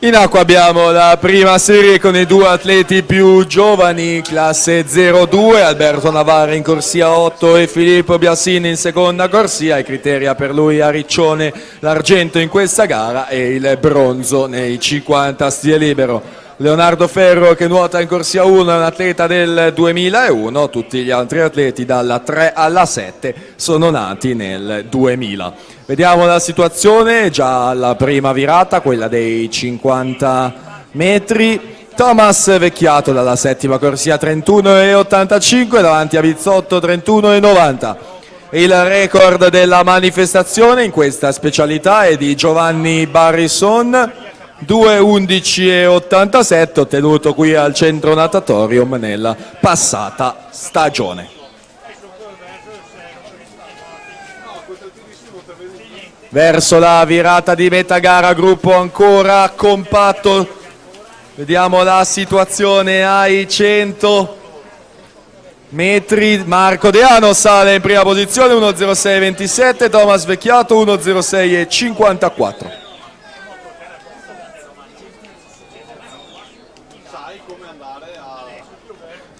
In acqua abbiamo la prima serie con i due atleti più giovani, classe 02, Alberto Navarra in corsia 8 e Filippo Biasini in seconda corsia. I criteri per lui a Riccione l'argento in questa gara e il bronzo nei 50 stile libero. Leonardo Ferro che nuota in corsia 1 è un atleta del 2001, tutti gli altri atleti dalla 3 alla 7 sono nati nel 2000. Vediamo la situazione già alla prima virata, quella dei 50 metri. Thomas Vecchiato dalla settima corsia 31,85 davanti a Bizzotto 31,90. Il record della manifestazione in questa specialità è di Giovanni Barrison, 2,11,87, ottenuto qui al Centro Natatorium nella passata stagione. Verso la virata di metà gara, gruppo ancora compatto. Vediamo la situazione ai 100 metri. Marco Deano sale in prima posizione, 1,06,27, Thomas Vecchiato 1,06,54.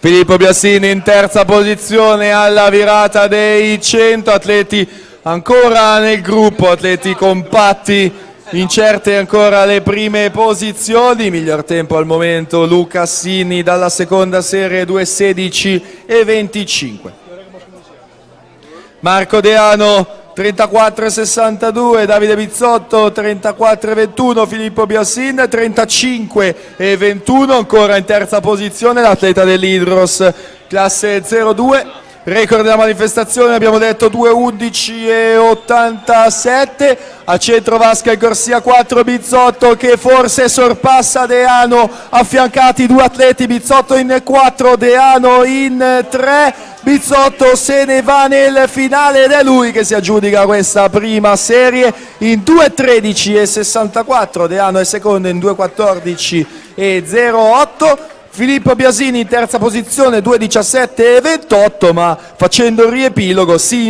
Filippo Biasini in terza posizione alla virata dei 100, atleti ancora nel gruppo, atleti compatti, incerte ancora le prime posizioni. Miglior tempo al momento Luca Assini dalla seconda serie 2,16,25. Marco Deano 34,62, Davide Bizzotto 34,21, Filippo Biasini 35,21, ancora in terza posizione l'atleta dell'Hydros classe 02. Record della manifestazione abbiamo detto 2,11,87. A centro vasca in corsia 4 Bizzotto che forse sorpassa Deano, affiancati due atleti, Bizzotto in 4, Deano in 3. Bizzotto se ne va nel finale ed è lui che si aggiudica questa prima serie in 2,13,64. Deano è secondo in 2,14,08. Filippo Biasini in terza posizione 2,17,28, ma facendo il riepilogo si